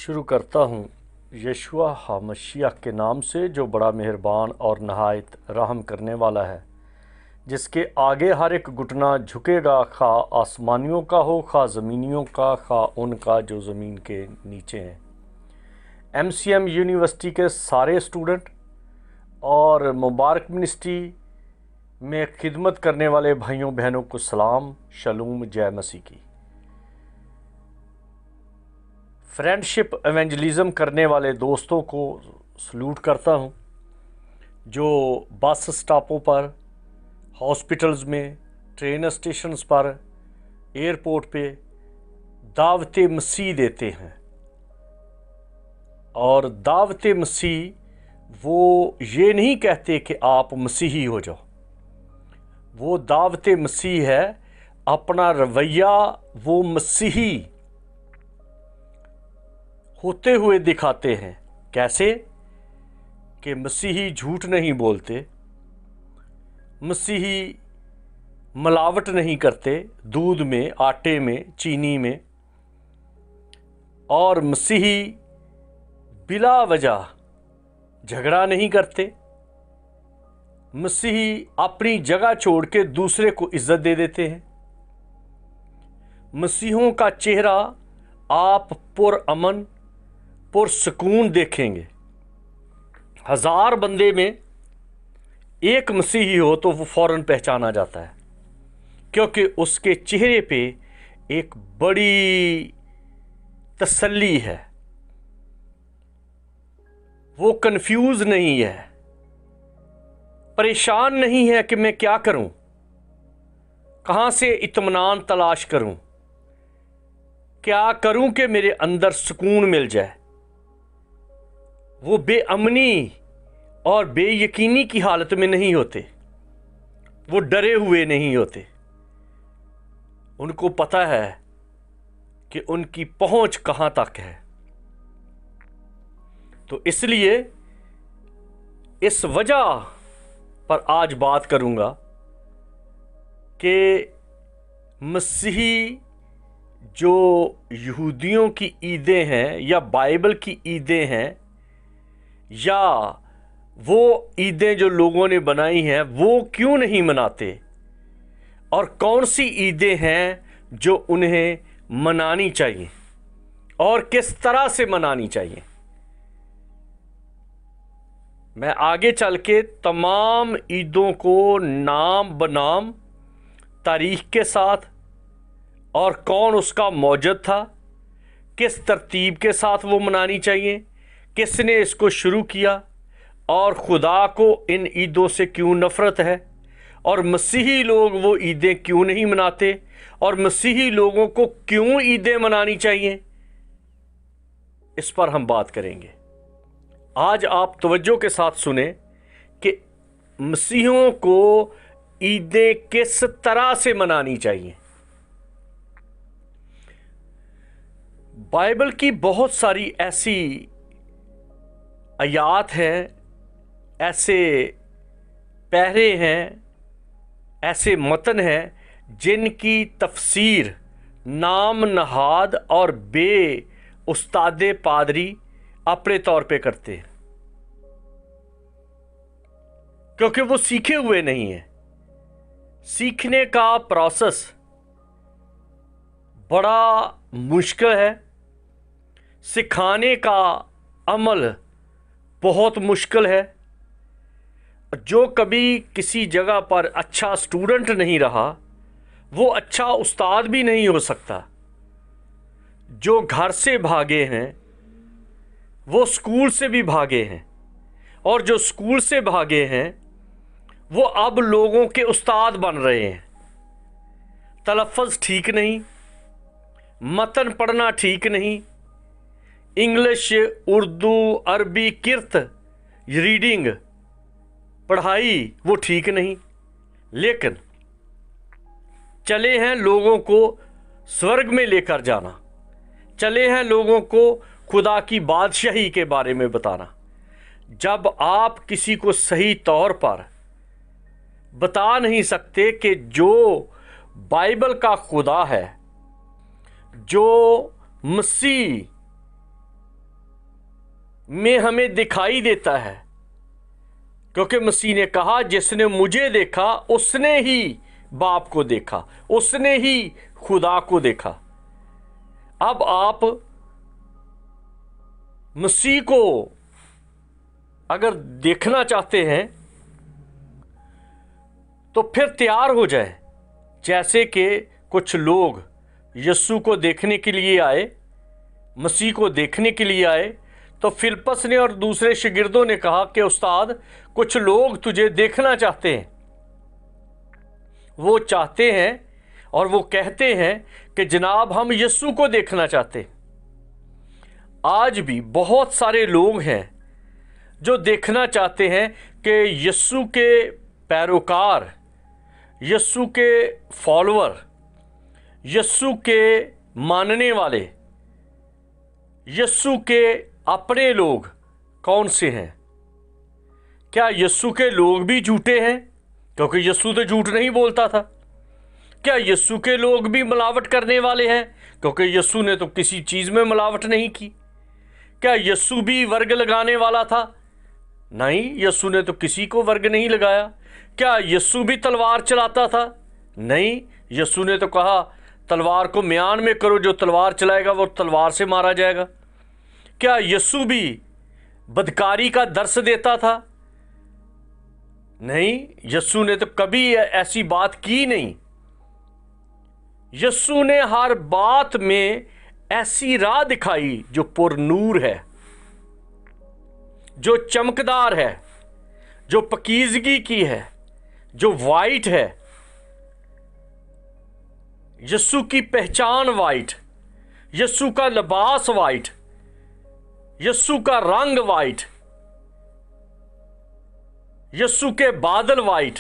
شروع کرتا ہوں یشوع ہامشیہ کے نام سے جو بڑا مہربان اور نہایت رحم کرنے والا ہے، جس کے آگے ہر ایک گھٹنا جھکے گا، خواہ آسمانیوں کا ہو خواہ زمینیوں کا، خواہ ان کا جو زمین کے نیچے ہیں۔ MCM یونیورسٹی کے سارے اسٹوڈنٹ اور مبارک منسٹری میں خدمت کرنے والے بھائیوں بہنوں کو سلام، شلوم، جے مسیح کی۔ فرینڈشپ ایونجلزم کرنے والے دوستوں کو سلوٹ کرتا ہوں، جو بس اسٹاپوں پر، ہاسپٹلز میں، ٹرین اسٹیشنز پر، ایئرپورٹ پہ دعوت مسیح دیتے ہیں۔ اور دعوت مسیح وہ یہ نہیں کہتے کہ آپ مسیحی ہو جاؤ، وہ دعوت مسیح ہے اپنا رویہ وہ مسیحی ہوتے ہوئے دکھاتے ہیں۔ کیسے؟ کہ مسیحی جھوٹ نہیں بولتے، مسیحی ملاوٹ نہیں کرتے دودھ میں، آٹے میں، چینی میں، اور مسیحی بلا وجہ جھگڑا نہیں کرتے، مسیحی اپنی جگہ چھوڑ کے دوسرے کو عزت دے دیتے ہیں۔ مسیحوں کا چہرہ آپ پرامن پرسکون دیکھیں گے۔ 1000 بندے میں ایک مسیحی ہو تو وہ فوراً پہچانا جاتا ہے، کیونکہ اس کے چہرے پہ ایک بڑی تسلی ہے، وہ کنفیوز نہیں ہے، پریشان نہیں ہے کہ میں کیا کروں، کہاں سے اطمینان تلاش کروں، کیا کروں کہ میرے اندر سکون مل جائے۔ وہ بے امنی اور بے یقینی کی حالت میں نہیں ہوتے، وہ ڈرے ہوئے نہیں ہوتے، ان کو پتہ ہے کہ ان کی پہنچ کہاں تک ہے۔ تو اس لیے اس وجہ پر آج بات کروں گا کہ مسیحی جو یہودیوں کی عیدیں ہیں یا بائبل کی عیدیں ہیں، یا وہ عیدیں جو لوگوں نے بنائی ہیں وہ کیوں نہیں مناتے، اور کون سی عیدیں ہیں جو انہیں منانی چاہیے اور کس طرح سے منانی چاہیے۔ میں آگے چل کے تمام عیدوں کو نام بنام، تاریخ کے ساتھ، اور کون اس کا موجد تھا، کس ترتیب کے ساتھ وہ منانی چاہیے، کس نے اس کو شروع کیا، اور خدا کو ان عیدوں سے کیوں نفرت ہے، اور مسیحی لوگ وہ عیدیں کیوں نہیں مناتے، اور مسیحی لوگوں کو کیوں عیدیں منانی چاہیے، اس پر ہم بات کریں گے۔ آج آپ توجہ کے ساتھ سنیں کہ مسیحیوں کو عیدیں کس طرح سے منانی چاہیے۔ بائبل کی بہت ساری ایسی آیات ہیں، ایسے پہرے ہیں، ایسے متن ہیں جن کی تفسیر نام نہاد اور بے استاد پادری اپنے طور پہ کرتے ہیں، کیونکہ وہ سیکھے ہوئے نہیں ہیں۔ سیکھنے کا پروسیس بڑا مشکل ہے، سکھانے کا عمل بہت مشکل ہے۔ جو کبھی کسی جگہ پر اچھا اسٹوڈنٹ نہیں رہا، وہ اچھا استاد بھی نہیں ہو سکتا۔ جو گھر سے بھاگے ہیں وہ اسکول سے بھی بھاگے ہیں، اور جو اسکول سے بھاگے ہیں وہ اب لوگوں کے استاد بن رہے ہیں۔ تلفظ ٹھیک نہیں، متن پڑھنا ٹھیک نہیں، انگلش، اردو، عربی، کرت ریڈنگ پڑھائی وہ ٹھیک نہیں، لیکن چلے ہیں لوگوں کو سورگ میں لے کر جانا، چلے ہیں لوگوں کو خدا کی بادشاہی کے بارے میں بتانا۔ جب آپ کسی کو صحیح طور پر بتا نہیں سکتے کہ جو بائبل کا خدا ہے، جو مسیح में हमें दिखाई देता है, क्योंकि मसीह ने कहा जिसने मुझे देखा उसने ही बाप को देखा, उसने ही खुदा को देखा। अब आप मसीह को अगर देखना चाहते हैं तो फिर तैयार हो जाए। जैसे कि कुछ लोग यीशु को देखने के लिए आए, मसीह को देखने के लिए आए, तो फिलिप्पस ने और दूसरे शागिर्दों ने कहा कि उस्ताद, कुछ लोग तुझे देखना चाहते हैं। वो चाहते हैं और वो कहते हैं कि जनाब हम यीशु को देखना चाहते हैं। आज भी बहुत सारे लोग हैं जो देखना चाहते हैं कि यीशु के पैरोकार, यीशु के फॉलोअर, यीशु के मानने वाले, यीशु के अपने लोग कौन से हैं। क्या यीशु के लोग भी झूठे हैं? क्योंकि यीशु तो झूठ नहीं बोलता था। क्या यीशु के लोग भी मिलावट करने वाले हैं? क्योंकि यीशु ने तो किसी चीज़ में मिलावट नहीं की। क्या यीशु भी वर्ग लगाने वाला था? नहीं, यीशु ने तो किसी को वर्ग नहीं लगाया। क्या यीशु भी तलवार चलाता था? नहीं, यीशु ने तो कहा तलवार को म्यान में करो, जो तलवार चलाएगा वो तलवार से मारा जाएगा। क्या यीशु भी बदकारी का दर्श देता था? नहीं, यीशु ने तो कभी ऐसी बात की नहीं। यीशु ने हर बात में ऐसी राह दिखाई जो पुरनूर है, जो चमकदार है, जो पकीजगी की है, जो वाइट है। यीशु की पहचान वाइट, यीशु का लिबास वाइट, यीशु का रंग वाइट, यीशु के बादल वाइट।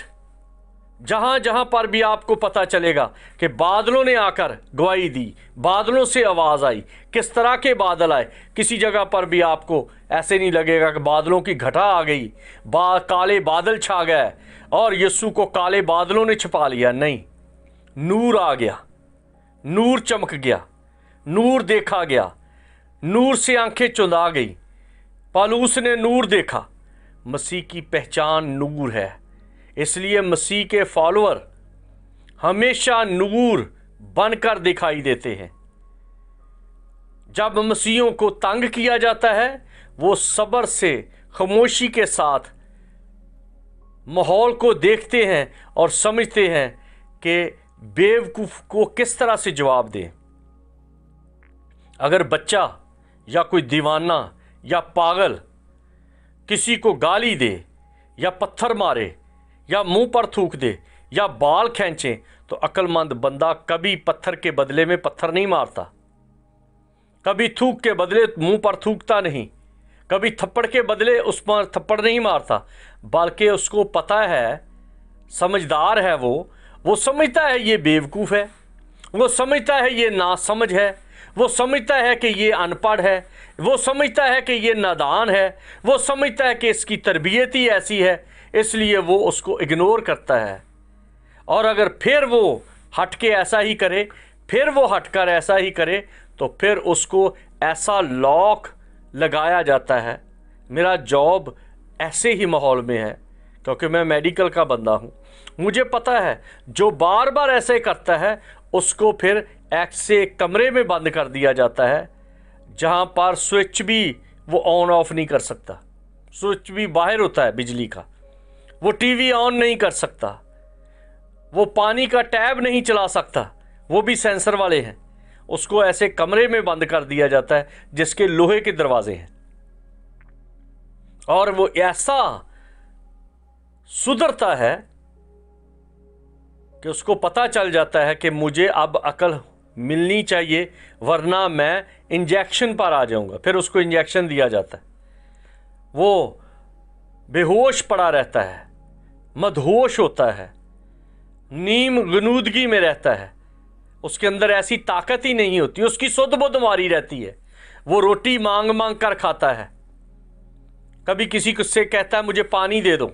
जहां जहां पर भी आपको पता चलेगा कि बादलों ने आकर गवाही दी, बादलों से आवाज आई। किस तरह के बादल आए? किसी जगह पर भी आपको ऐसे नहीं लगेगा कि बादलों की घटा आ गई, काले बादल छा गए और यीशु को काले बादलों ने छिपा लिया। नहीं, नूर आ गया, नूर चमक गया, नूर देखा गया, नूर से आंखें चुंधा गई। पौलुस ने नूर देखा। मसीह की पहचान नूर है, इसलिए मसीह के फॉलोअर हमेशा नूर बनकर दिखाई देते हैं। जब मसीहों को तंग किया जाता है, वो सब्र से, खामोशी के साथ माहौल को देखते हैं और समझते हैं कि बेवकूफ को किस तरह से जवाब दें। अगर बच्चा या कोई दीवाना या पागल किसी को गाली दे या पत्थर मारे या मुंह पर थूक दे या बाल खींचे, तो अक्लमंद बंदा कभी पत्थर के बदले में पत्थर नहीं मारता, कभी थूक के बदले मुंह पर थूकता नहीं, कभी थप्पड़ के बदले उस पर थप्पड़ नहीं मारता, बल्कि उसको पता है, समझदार है वो समझता है ये बेवकूफ़ है, वो समझता है ये नासमझ है, वो समझता है कि ये अनपढ़ है, वो समझता है कि ये नादान है, वो समझता है कि इसकी तरबियत ही ऐसी है, इसलिए वो उसको इग्नोर करता है। और अगर फिर वो हट के ऐसा ही करे, फिर वो हटकर ऐसा ही करे, तो फिर उसको ऐसा लॉक लगाया जाता है। मेरा जॉब ऐसे ही माहौल में है, क्योंकि मैं मेडिकल का बंदा हूँ। मुझे पता है जो बार बार ऐसे करता है उसको फिर ऐसे कमरे में बंद कर दिया जाता है, जहाँ पर स्विच भी वो ऑन ऑफ नहीं कर सकता, स्विच भी बाहर होता है बिजली का, वो टीवी ऑन नहीं कर सकता, वो पानी का टैब नहीं चला सकता, वो भी सेंसर वाले हैं। उसको ऐसे कमरे में बंद कर दिया जाता है जिसके लोहे के दरवाजे हैं, और वो ऐसा सुधरता है कि उसको पता चल जाता है कि मुझे अब अकल मिलनी चाहिए, वरना मैं इंजेक्शन पर आ जाऊंगा। फिर उसको इंजेक्शन दिया जाता है, वो बेहोश पड़ा रहता है, मदहोश होता है, नीम गनूदगी में रहता है, उसके अंदर ऐसी ताकत ही नहीं होती, उसकी सुध बुध मारी रहती है, वो रोटी मांग मांग कर खाता है। कभी किसी से कहता है मुझे पानी दे दो,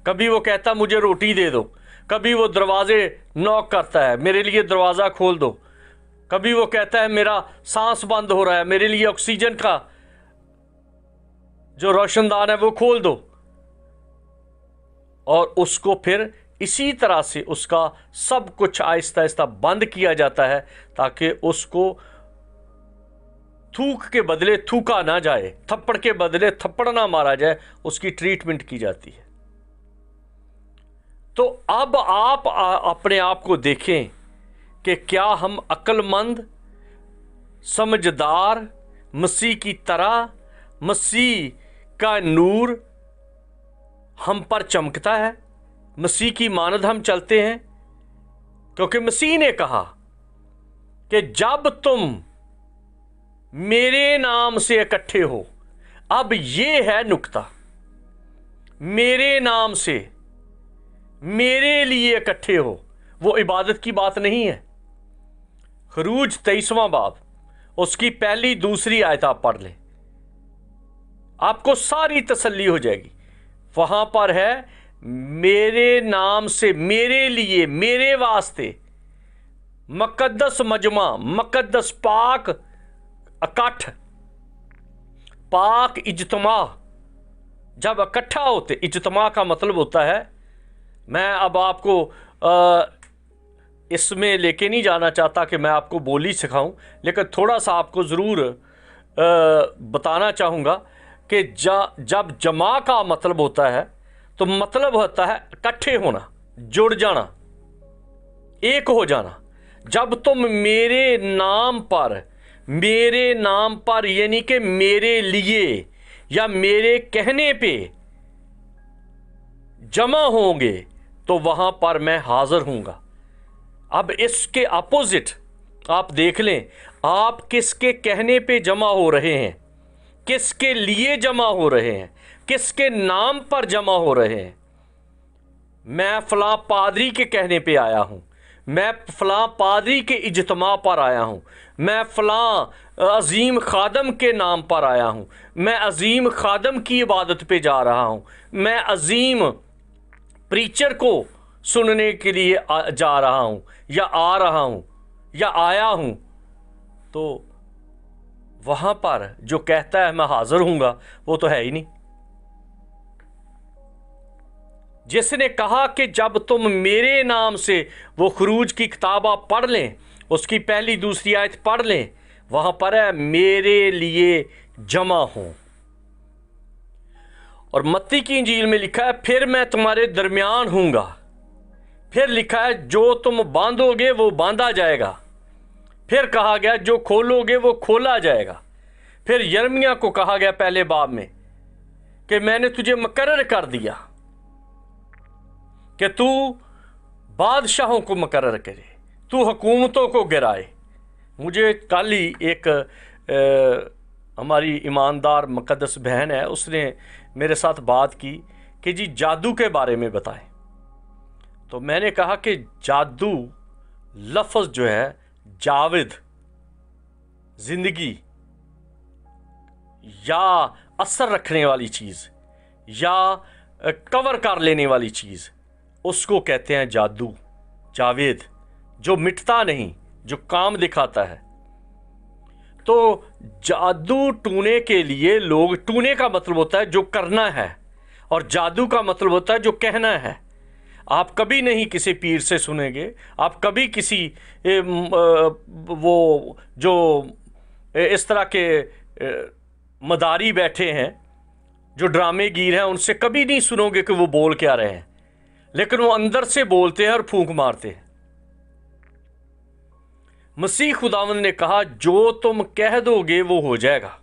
कभी वो कहता है मुझे रोटी दे दो, कभी वो दरवाजे नॉक करता है मेरे लिए दरवाज़ा खोल दो, कभी वो कहता है मेरा सांस बंद हो रहा है, मेरे लिए ऑक्सीजन का जो रोशनदान है वो खोल दो, और उसको फिर इसी तरह से उसका सब कुछ आहिस्ता आहिस्ता बंद किया जाता है, ताकि उसको थूक के बदले थूका ना जाए, थप्पड़ के बदले थप्पड़ ना मारा जाए, उसकी ट्रीटमेंट की जाती है। तो अब आप अपने आप को देखें कि क्या हम अक्लमंद, समझदार, मसीह की तरह, मसीह का नूर हम पर चमकता है, मसीह की मानद हम चलते हैं। क्योंकि मसीह ने कहा कि जब तुम मेरे नाम से इकट्ठे हो, अब ये है नुक्ता, मेरे नाम से, मेरे लिए इकट्ठे हो, वो इबादत की बात नहीं है। खरूज 23वां बाब, उसकी पहली दूसरी आयत आप पढ़ लें, आपको सारी तसल्ली हो जाएगी। वहां पर है मेरे नाम से, मेरे लिए, मेरे वास्ते मुकद्दस मजमा, मुकद्दस पाक इकट्ठ, पाक इज्तमा, जब इकट्ठा होते, इज्तमा का मतलब होता है, मैं अब आपको इसमें लेके नहीं जाना चाहता कि मैं आपको बोली सिखाऊं, लेकिन थोड़ा सा आपको ज़रूर बताना चाहूँगा कि जब जमा का मतलब होता है, तो मतलब होता है इकट्ठे होना, जुड़ जाना, एक हो जाना। जब तुम मेरे नाम पर यानी कि मेरे लिए या मेरे कहने पे जमा होंगे, तो वहां पर मैं हाजिर हूंगा। अब इसके अपोजिट आप देख लें, आप किसके कहने पे जमा हो रहे हैं, किसके लिए जमा हो रहे हैं, किसके नाम पर जमा हो रहे हैं। मैं फलां पादरी के कहने पे आया हूं, मैं फलां पादरी के इज्तिमा पर आया हूं, मैं फलां अजीम खादम के नाम पर आया हूं, मैं अजीम खादम की इबादत पे जा रहा हूं, मैं अजीम प्रीचर को सुनने के लिए जा रहा हूं, या आ रहा हूं, या आया हूं। तो वहां पर जो कहता है मैं हाजिर हूंगा, वो तो है ही नहीं। जिसने कहा कि जब तुम मेरे नाम से, वो खरूज की किताब आप पढ़ लें, उसकी पहली दूसरी आयत पढ़ लें, वहां पर है मेरे लिए जमा हो। और मत्ती की इंजील में लिखा है फिर मैं तुम्हारे दरमियान हूंगा। फिर लिखा है जो तुम बांधोगे वो बांधा जाएगा। फिर कहा गया जो खोलोगे वो खोला जाएगा। फिर यिर्मयाह को कहा गया पहले बाब में कि मैंने तुझे मुकर्रर कर दिया कि तू बादशाहों को मुकर्रर करे, तू हुकूमतों को गिराए। मुझे कल ही एक हमारी ईमानदार मुकद्दस बहन है, उसने मेरे साथ बात की कि जी जादू के बारे में बताएं। तो मैंने कहा कि जादू लफ्ज़ जो है, जाविद, ज़िंदगी या असर रखने वाली चीज़ या कवर कर लेने वाली चीज़, उसको कहते हैं जादू, जावेद, जो मिटता नहीं, जो काम दिखाता है। तो जादू टूने के लिए लोग, टूने का मतलब होता है जो करना है, और जादू का मतलब होता है जो कहना है। आप कभी नहीं किसी पीर से सुनेंगे, आप कभी किसी वो जो इस तरह के मदारी बैठे हैं, जो ड्रामे गीर हैं, उनसे कभी नहीं सुनोगे कि वो बोल क्या रहे हैं, लेकिन वो अंदर से बोलते हैं और फूंक मारते हैं। मसीह खुदावंद ने कहा जो तुम कह दोगे वो हो जाएगा,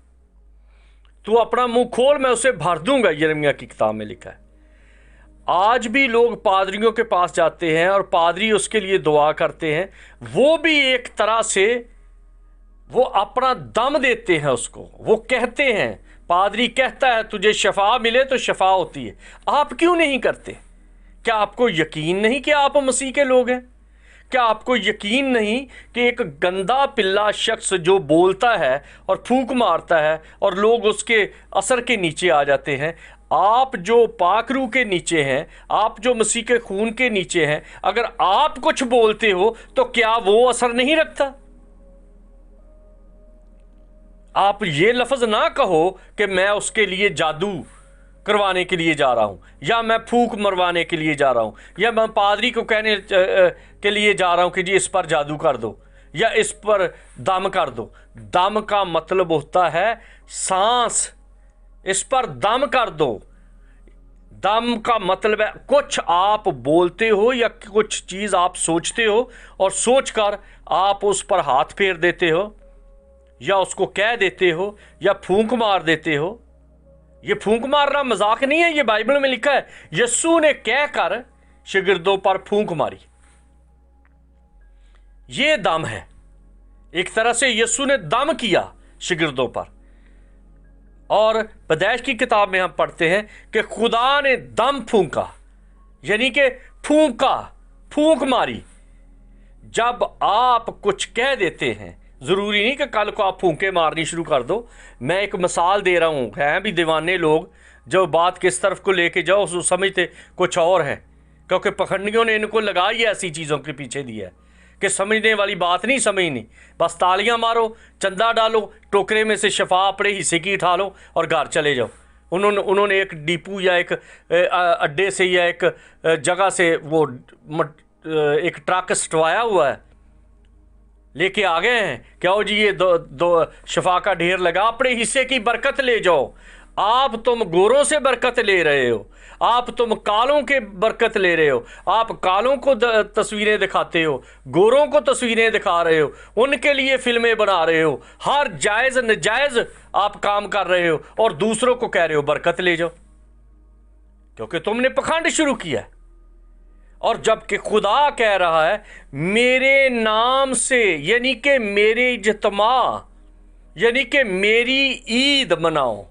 तू अपना मुंह खोल मैं उसे भर दूंगा, यिर्मयाह की किताब में लिखा है। आज भी लोग पादरियों के पास जाते हैं और पादरी उसके लिए दुआ करते हैं, वो भी एक तरह से वो अपना दम देते हैं उसको, वो कहते हैं, पादरी कहता है तुझे शफा मिले तो शफा होती है। आप क्यों नहीं करते? क्या आपको यकीन नहीं कि आप मसीह के लोग हैं? क्या आपको यकीन नहीं कि एक गंदा पिल्ला शख्स जो बोलता है और फूंक मारता है और लोग उसके असर के नीचे आ जाते हैं, आप जो पाकरू के नीचे हैं, आप जो मसीह के खून के नीचे हैं, अगर आप कुछ बोलते हो तो क्या वो असर नहीं रखता? आप ये लफ्ज़ ना कहो कि मैं उसके लिए जादू करवाने के लिए जा रहा हूँ, या मैं फूंक मरवाने के लिए जा रहा हूँ, या मैं पादरी को कहने के लिए जा रहा हूँ कि जी इस पर जादू कर दो या इस पर दम कर दो। दम का मतलब होता है सांस, इस पर दम कर दो। दम का मतलब है कुछ आप बोलते हो या कुछ चीज़ आप सोचते हो और सोचकर आप उस पर हाथ फेर देते हो या उसको कह देते हो या फूंक मार देते हो। ये फूंक मारना मजाक नहीं है, ये बाइबल में लिखा है। यीशु ने कहकर शागिर्दों पर फूंक मारी, ये दम है। एक तरह से यीशु ने दम किया शागिर्दों पर। और पैदाइश की किताब में हम पढ़ते हैं कि खुदा ने दम फूंका, यानी कि फूंक मारी। जब आप कुछ कह देते हैं, ज़रूरी नहीं कि कल को आप फूंके मारनी शुरू कर दो। मैं एक मिसाल दे रहा हूँ। हैं भी दीवाने लोग, जो बात किस तरफ को लेके जाओ उसको समझते कुछ और है, क्योंकि पखंडियों ने इनको लगा ही ऐसी चीज़ों के पीछे दिया है कि समझने वाली बात नहीं समझनी। बस तालियां मारो, चंदा डालो, टोकरे में से शफा अपने हिस्से की उठा लो और घर चले जाओ। उन्होंने एक डिपू या एक अड्डे से या एक जगह से वो एक ट्रक सटवाया हुआ है, लेके आ गए हैं क्या हो जी, ये दो शफा का ढेर लगा, अपने हिस्से की बरकत ले जाओ। आप तुम गोरों से बरकत ले रहे हो, आप तुम कालों के बरकत ले रहे हो, आप कालों को तस्वीरें दिखाते हो, गोरों को तस्वीरें दिखा रहे हो, उनके लिए फिल्में बना रहे हो, हर जायज़ नजायज़ आप काम कर रहे हो और दूसरों को कह रहे हो बरकत ले जाओ, क्योंकि तुमने पखंड शुरू किया। और जबकि खुदा कह रहा है मेरे नाम से, यानी कि मेरे इज्तिमा, यानी कि मेरी ईद मनाओ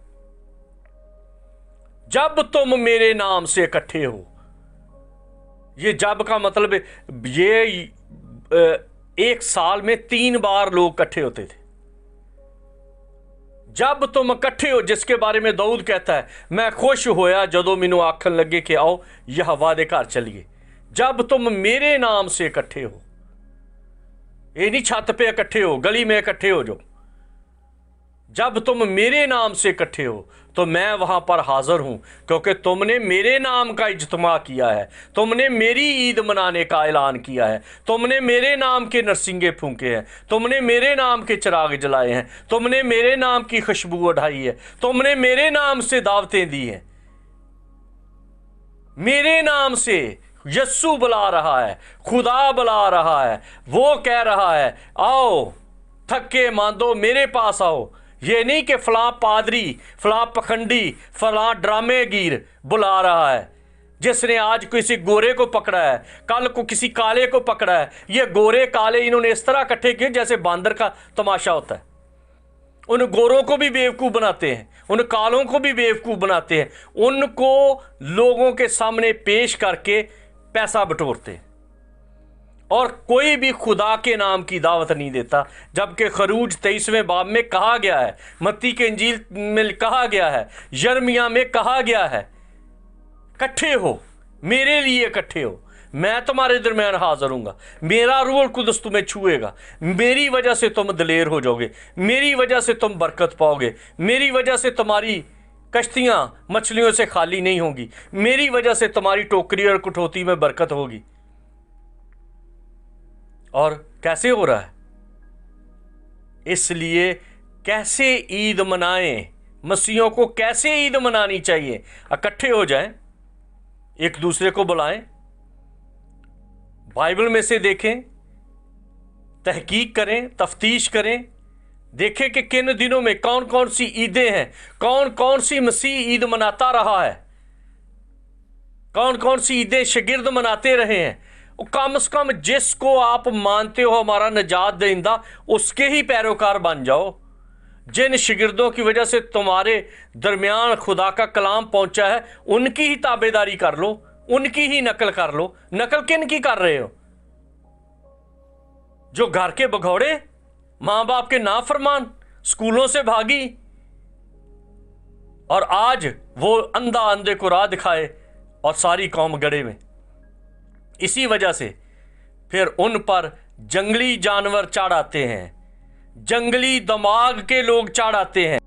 जब तुम मेरे नाम से इकट्ठे हो। ये जब का मतलब ये एक साल में 3 बार लोग इकट्ठे होते थे। जब तुम इकट्ठे हो, जिसके बारे में दाऊद कहता है मैं खुश होया जदों मैनू आखन लगे कि आओ यहोवा दे घर चलिए। जब तुम मेरे नाम से इकट्ठे हो, ये नहीं छत पे इकट्ठे हो, गली में इकट्ठे हो जो। जब तुम मेरे नाम से इकट्ठे हो तो मैं वहां पर हाजिर हूं, क्योंकि तुमने मेरे नाम का इज्तिमा किया है, तुमने मेरी ईद मनाने का ऐलान किया है, तुमने मेरे नाम के नरसिंगे फूंके हैं, तुमने मेरे नाम के चिराग जलाए हैं, तुमने मेरे नाम की खुशबू उठाई है, तुमने मेरे नाम से दावतें दी हैं। मेरे नाम से यस्सु बुला रहा है, खुदा बुला रहा है, वो कह रहा है आओ थके मांदो मेरे पास आओ। ये नहीं कि फलां पादरी, फलां पखंडी, फलां ड्रामेगीर बुला रहा है जिसने आज किसी गोरे को पकड़ा है, कल को किसी काले को पकड़ा है। ये गोरे काले इन्होंने इस तरह इकट्ठे किए जैसे बांदर का तमाशा होता है। उन गोरों को भी बेवकूफ़ बनाते हैं, उन कालों को भी बेवकूफ़ बनाते हैं, उनको लोगों के सामने पेश करके पैसा बटोरते हैं। और कोई भी खुदा के नाम की दावत नहीं देता, जबकि खरूज 23वें बाब में कहा गया है, मत्ती के इंजील में कहा गया है, यर्मिया में कहा गया है इकट्ठे हो, मेरे लिए इकट्ठे हो, मैं तुम्हारे दरमियान हाजिर हूँगा, मेरा रूह कुदस तुम्हें छुएगा, मेरी वजह से तुम दलेर हो जाओगे, मेरी वजह से तुम बरकत पाओगे, मेरी वजह से तुम्हारी कश्तियाँ मछलियों से खाली नहीं होंगी, मेरी वजह से तुम्हारी टोकरी और कटोती में बरकत होगी। और कैसे हो रहा है? इसलिए कैसे ईद मनाएं, मसीहों को कैसे ईद मनानी चाहिए? इकट्ठे हो जाएं, एक दूसरे को बुलाएं, बाइबल में से देखें, तहकीक करें, तफ्तीश करें, देखें कि किन दिनों में कौन कौन सी ईदें हैं, कौन कौन सी मसीह ईद मनाता रहा है, कौन कौन सी ईदें शागिर्द मनाते रहे हैं। कम से कम जिसको आप मानते हो हमारा निजात देंदा, उसके ही पैरोकार बन जाओ। जिन शागिर्दों की वजह से तुम्हारे दरमियान खुदा का कलाम पहुंचा है, उनकी ही ताबेदारी कर लो, उनकी ही नकल कर लो। नकल किन की कर रहे हो? जो घर के भगौड़े, मां बाप के नाफरमान, स्कूलों से भागी, और आज वो अंधा अंधे को राह दिखाए और सारी कौम गड़े में। इसी वजह से फिर उन पर जंगली जानवर चढ़ आते हैं, جنگلی دماغ کے لوگ چڑھ آتے ہیں.